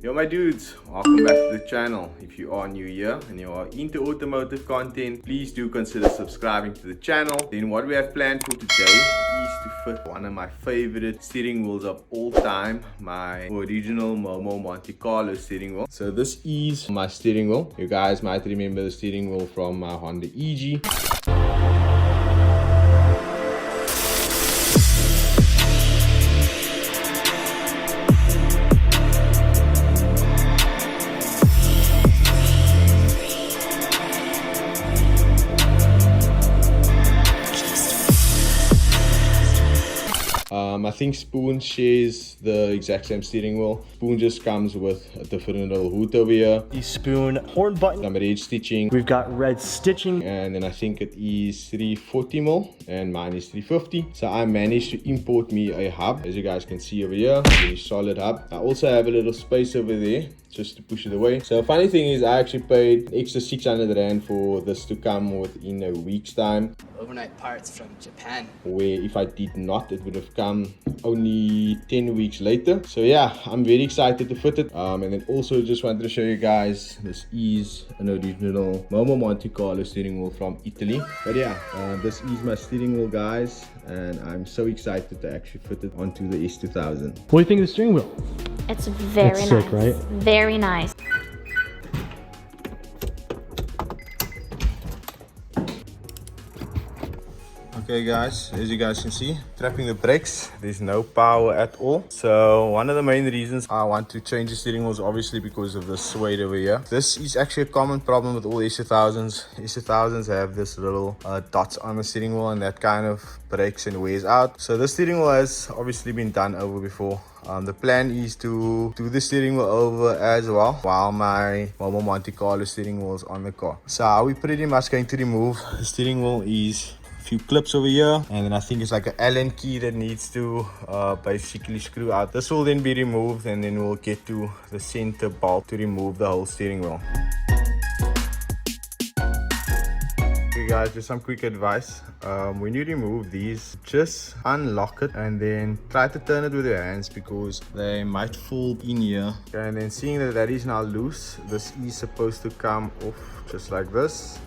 Yo my dudes, welcome back to the channel. If you are new here and you are into automotive content, please do consider subscribing to the channel. Then what we have planned for today is to fit one of my favorite steering wheels of all time, my original Momo Monte Carlo steering wheel. So this is my steering wheel. You guys might remember the steering wheel from my Honda EG. I think Spoon shares the exact same steering wheel. Spoon just comes with a different little hood over here. The Spoon horn button. Some red stitching. We've got red stitching. And then I think it is 340mm and mine is 350. So I managed to import me a hub. As you guys can see over here, very solid hub. I also have a little space over there just to push it away. So funny thing is I actually paid extra 600 Rand for this to come within a week's time. Overnight parts from Japan. Where if I did not, it would have come only 10 weeks later. So yeah, I'm very excited to fit it. And then also just wanted to show you guys, this is an original Momo Monte Carlo steering wheel from Italy. But yeah, this is my steering wheel, guys, and I'm so excited to actually fit it onto the S2000. What do you think of the steering wheel? It's very That's nice. sick, right? Very nice. Okay guys, as you guys can see, trapping the brakes, there's no power at all. So one of the main reasons I want to change the steering wheel is obviously because of this weight over here. This is actually a common problem with all S2000s. S2000s have this little dots on the steering wheel, and that kind of breaks and wears out. So the steering wheel has obviously been done over before. The plan is to do the steering wheel over as well while my Momo Monte Carlo steering wheel is on the car. So how we're pretty much going to remove the steering wheel is few clips over here, and then I think it's like an Allen key that needs to basically screw out. This will then be removed, and then we'll get to the center bolt to remove the whole steering wheel. Okay guys, just some quick advice. When you remove these, just unlock it and then try to turn it with your hands because they might fall in here. Okay, and then seeing that that is now loose, this is supposed to come off just like this.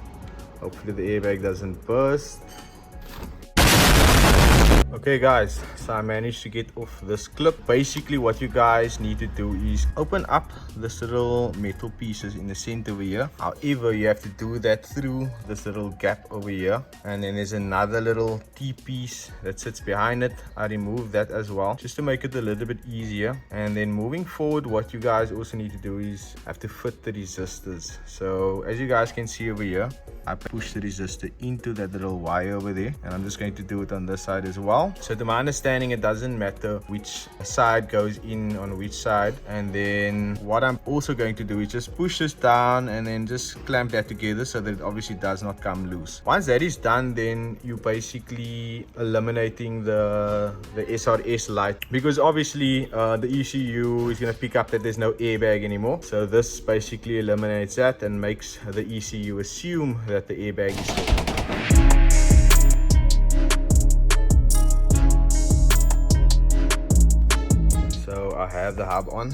Hopefully the airbag doesn't burst. Okay guys, so I managed to get off this clip. Basically what you guys need to do is open up this little metal pieces in the center over here. However, you have to do that through this little gap over here, and then there's another little T-piece that sits behind it. I removed that as well just to make it a little bit easier. And then moving forward, what you guys also need to do is have to fit the resistors. So as you guys can see over here, I push the resistor into that little wire over there, and I'm just going to do it on this side as well. So to my understanding, it doesn't matter which side goes in on which side. And then what I'm also going to do is just push this down and then just clamp that together so that it obviously does not come loose. Once that is done, then you basically eliminating the SRS light, because obviously the ECU is going to pick up that there's no airbag anymore. So this basically eliminates that and makes the ECU assume that the airbag is still. I have the hub on.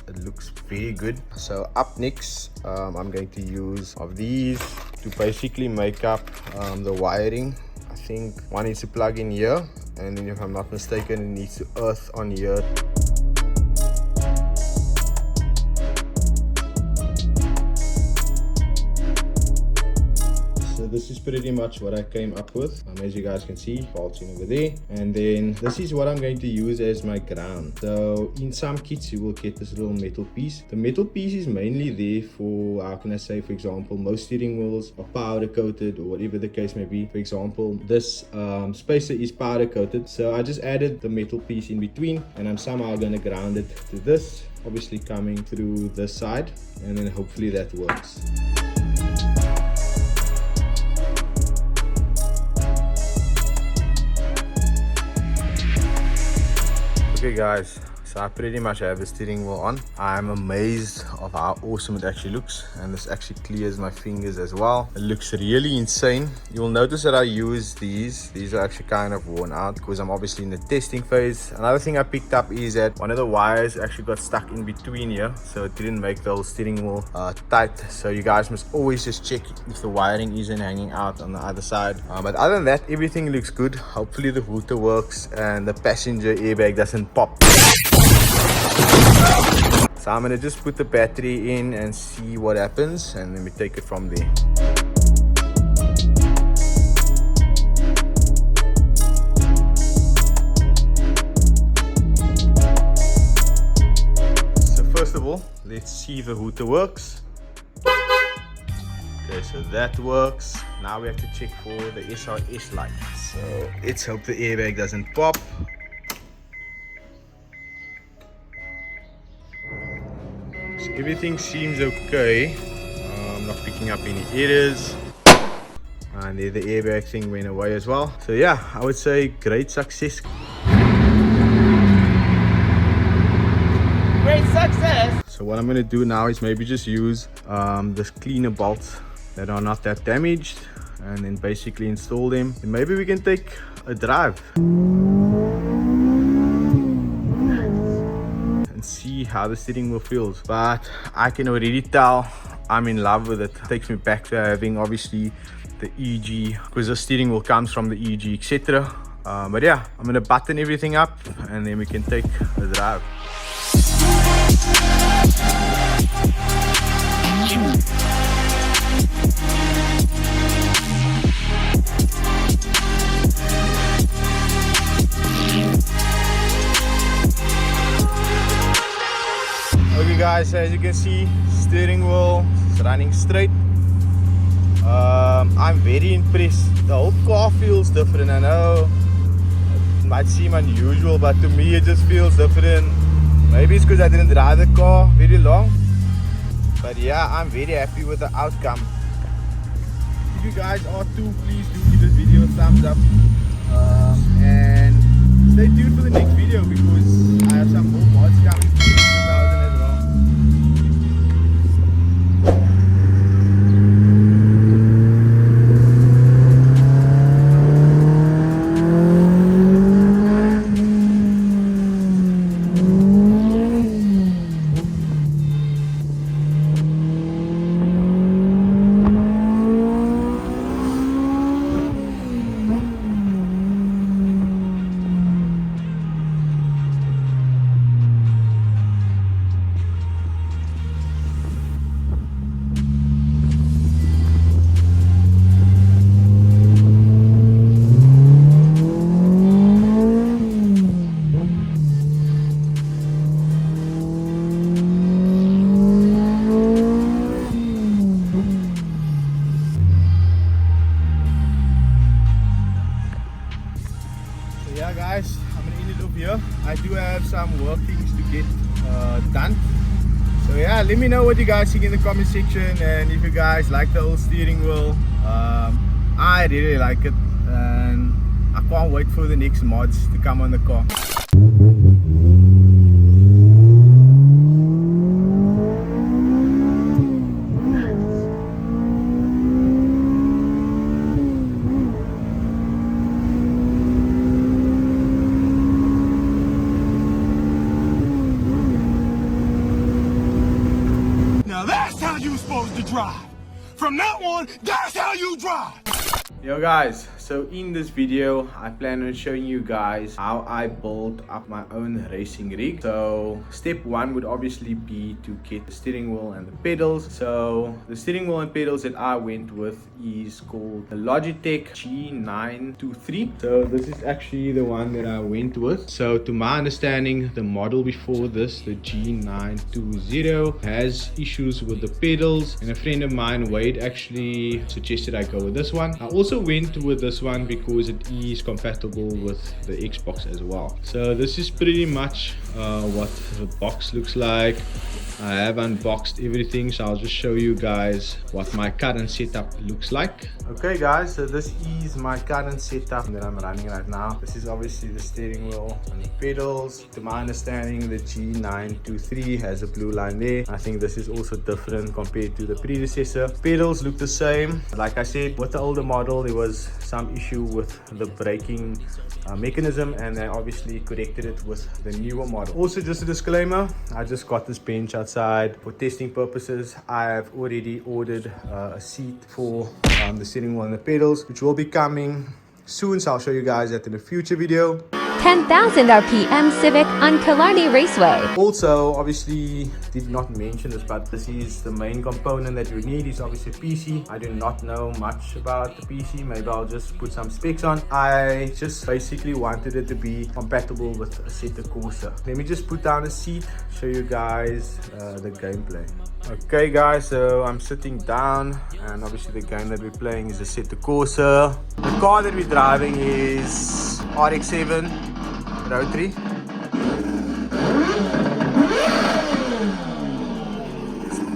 It looks very good. So up next, I'm going to use of these to basically make up the wiring. I think one needs to plug in here, and then if I'm not mistaken, it needs to earth on here. This is pretty much what I came up with. As you guys can see, bolting over there, and then this is what I'm going to use as my ground. So in some kits you will get this little metal piece. The metal piece is mainly there for, how can I say, for example, most steering wheels are powder coated or whatever the case may be. For example, this spacer is powder coated, so I just added the metal piece in between, and I'm somehow going to ground it to this, obviously coming through this side, and then hopefully that works. Okay guys, So I pretty much have the steering wheel on. I'm amazed of how awesome it actually looks, and this actually clears my fingers as well. It looks really insane. You'll notice that I use these are actually kind of worn out because I'm obviously in the testing phase. Another thing I picked up is that one of the wires actually got stuck in between here, so it didn't make the whole steering wheel tight. So you guys must always just check if the wiring isn't hanging out on the other side. But other than that, everything looks good. Hopefully the hooter works and the passenger airbag doesn't pop. So I'm gonna just put the battery in and see what happens, and then we take it from there. So first of all, let's see if the hooter works. Okay, so that works. Now we have to check for the SRS light. So let's hope the airbag doesn't pop. So everything seems okay. I'm not picking up any errors. And there the airbag thing went away as well. So yeah, I would say great success. Great success! So what I'm gonna do now is maybe just use this cleaner bolts that are not that damaged, and then basically install them, and maybe we can take a drive and see how the steering wheel feels. But I can already tell I'm in love with it. It takes me back to having obviously the EG, because the steering wheel comes from the EG, etc. But yeah, I'm gonna button everything up and then we can take a drive. Okay guys, as you can see, steering wheel is running straight. I'm very impressed. The whole car feels different. I know it might seem unusual, but to me it just feels different. Maybe it's because I didn't drive the car very long, but yeah, I'm very happy with the outcome. If you guys are too, please do give this video a thumbs up, and stay tuned for the next video because I have some more mods coming to S2000 as well. Yeah guys, I'm gonna end it up here. I do have some work things to get done. So yeah, let me know what you guys think in the comment section, and if you guys like the old steering wheel. I really like it, and I can't wait for the next mods to come on the car. Drive. From now on, that's how you drive. Yo guys, so in this video I plan on showing you guys how I build up my own racing rig. So step one would obviously be to get the steering wheel and the pedals. So the steering wheel and pedals that I went with is called the Logitech G923. So this is actually the one that I went with. So to my understanding, the model before this, the G920, has issues with the pedals, and a friend of mine, Wade, actually suggested I go with this one. I also went with this one because it is compatible with the Xbox as well. So this is pretty much what the box looks like. I have unboxed everything, so I'll just show you guys what my current setup looks like. Okay guys, so this is my current setup that I'm running right now. This is obviously the steering wheel and the pedals. To my understanding, the G923 has a blue line there. I think this is also different compared to the predecessor. Pedals look the same. Like I said, with the older model there was some issue with the braking mechanism, and they obviously corrected it with the newer model. Also, just a disclaimer, I just got this bench outside for testing purposes. I have already ordered a seat for the steering wheel and the pedals, which will be coming soon, so I'll show you guys that in a future video. 10,000 RPM Civic on Killarney Raceway. Also, obviously did not mention this, but this is the main component that you need is obviously PC. I do not know much about the PC. Maybe I'll just put some specs on. I just basically wanted it to be compatible with Assetto Corsa. Let me just put down a seat, show you guys the gameplay. Okay guys, so I'm sitting down, and obviously the game that we're playing is Assetto Corsa. The car that we're driving is RX-7 Rotary.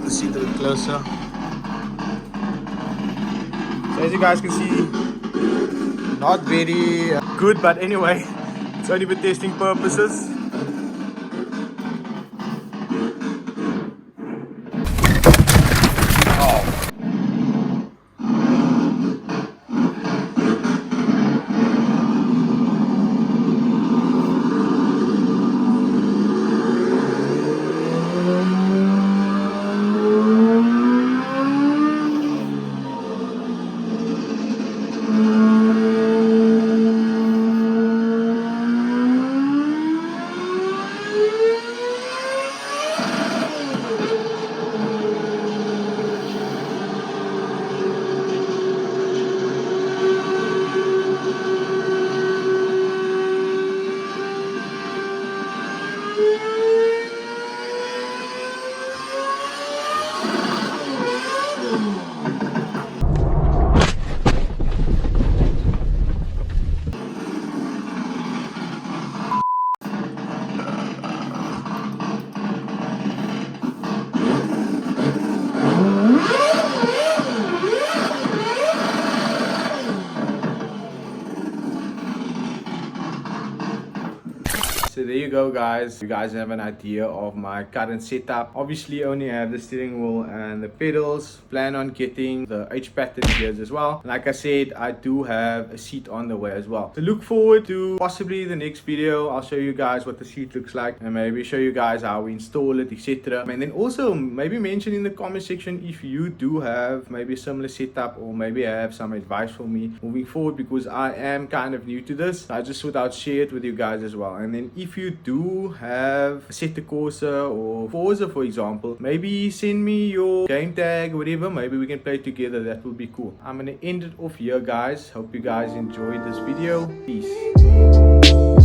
Let's see a bit closer. So as you guys can see, not very good, but anyway, it's only for testing purposes. So there you go guys, you guys have an idea of my current setup. Obviously only have the steering wheel and the pedals. Plan on getting the H pattern gears as well. Like I said, I do have a seat on the way as well. So look forward to possibly the next video. I'll show you guys what the seat looks like, and maybe show you guys how we install it, etc. And then also maybe mention in the comment section if you do have maybe a similar setup, or maybe have some advice for me moving forward, because I am kind of new to this. I just thought I'd share it with you guys as well. And then if you do have Assetto Corsa or Forza, for example, maybe send me your game tag or whatever. Maybe we can play together. That would be cool. I'm gonna end it off here guys. Hope you guys enjoyed this video. Peace.